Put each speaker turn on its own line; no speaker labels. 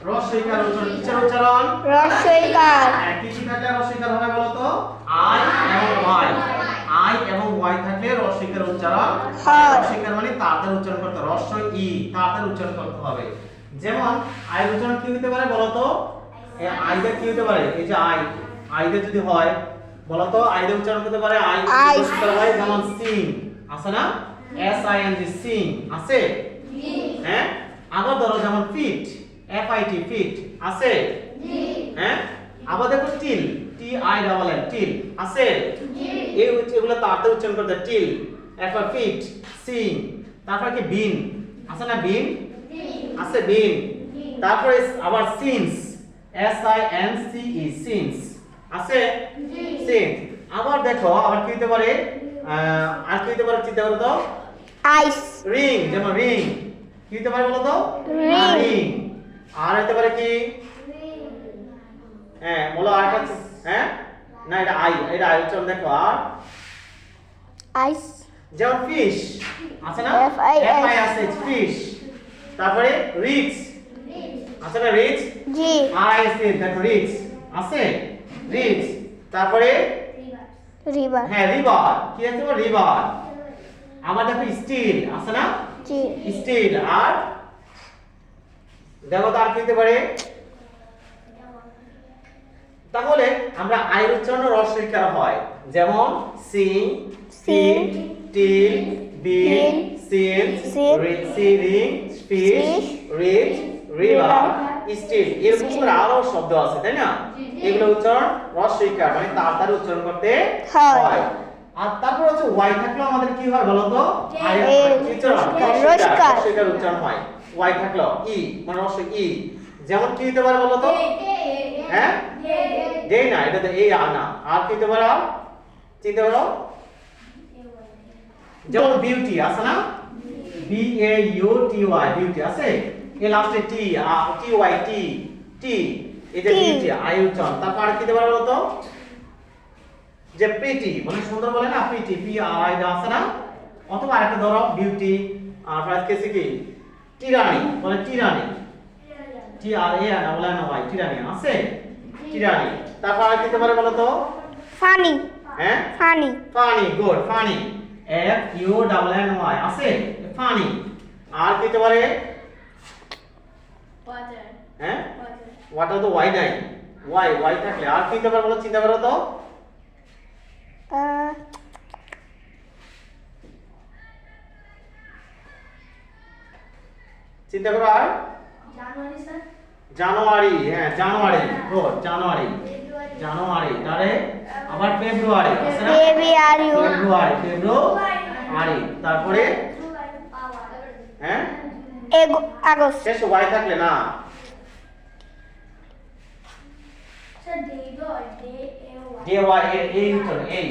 রস্বইকার উচ্চারণ কিসের উচ্চারণ
রস্বইকার
কি কি থাকলে রস্বইকার হবে বলো তো আই এবং ওয়াই আই এবং ওয়াই থাকলে রস্বইকার উচ্চারণ
হয়
রস্বইকার মানে তাড়াতাড়ি উচ্চারণ করতে রস্বই ই তাড়াতাড়ি উচ্চারণ করতে হবে যেমন আই উচ্চারণ কি হতে পারে বলো তো এই আইটা কি হতে পারে এই যে আইটা যদি হয় বলো তো আইটা উচ্চারণ করতে পারে আই উচ্চারণ হয় যেমন সিং আছে না S I N G sing আছে জি হ্যাঁ আবার ধরো যেমন fit F I T fit আছে জি হ্যাঁ আবার দেখো till T I double L till আছে জি এই এগুলো তাড়াতাড়ি উচ্চারণ করতে টিল এরপর ফিট সিং তারপর কি বিন আছে না বিন জি আছে বিন তারপরে আবার since S I N C E since আছে জি সিন্স আবার দেখো আবার কি হতে পারে আর কি হতে পারে চিন্তা করো তো
আইস
রিং যেমন রিং কি হতে পারে বলো তো রিং আর হতে পারে কি হ্যাঁ বলো আরেকটা হ্যাঁ না এটা আই উচ্চারণ দেখো আর
আইস
যেমন ফিশ আছে না
F I S
F I আছে ফিশ তারপরে রিচ আছে না রিচ
জি
আর আই এস দেখো রিচ আছে রিচ তারপরে
রিভার
হ্যাঁ রিভার কি আছে রিভার আমার দেখো স্টিল আছে না
জি
স্টিল আর দেখো তার কি হতে পারে তাহলে আমরা আয়ের উচ্চারণ রস্বইকার হয় যেমন sing sin till bin sin string fish rich river still এরকম করে আরো শব্দ আছে তাই না এগুলো উচ্চারণ রস্বইকার মানে তাড়াতাড়ি উচ্চারণ করতে হয় আর তারপর হচ্ছে ওয়াই থাকলে আমাদের কি হয় বলো তো আয়ের উচ্চারণ রস্বইকার উচ্চারণ হয় ওয়াই থাকলো ই মানে রস্বই ই যেমন কি হতে পারে বলো তো হ্যাঁ দে না এটা তো এই আনা আর কি হতে পারে চিন্তা করো যেমন বিউটি আছে না B A U T Y beauty আছে এই লাস্টে টি টি ওয়াই টি টি এটা বিউটি আই উচ্চারণ তারপর আর কি হতে পারে বলো তো যে প্রিটি মানে সুন্দর বলে না প্রিটি পি আর আই আছে না অথবা আরেকটা ধরো বিউটি আর ফার্স্ট কেসে কি টিরানি বলে টিরানি টি আর এ না বলে না ভাই টিরানি আছে টিরানি তারপর আর কি হতে পারে বলো তো
ফানি
হ্যাঁ
funny
funny good funny F U double N Y আছে ফানি আর কি হতে পারে
ওয়াটার
হ্যাঁ ওয়াটার তো ওয়াই নাই ওয়াই থাকলে আর কি হতে পারে বলো চিন্তা করো তো চিন্তা করো আর
জানুয়ারি স্যার
জানুয়ারি হ্যাঁ জানুয়ারি গুড জানুয়ারি জানুয়ারি তারে আবার ফেব্রুয়ারি আছে না ফেব্রুয়ারি তারপরে হ্যাঁ
আগস্ট
শেষ ওয়াই থাকলে না
স্যার ডে
ডে ওয়াই এই উত্তর এই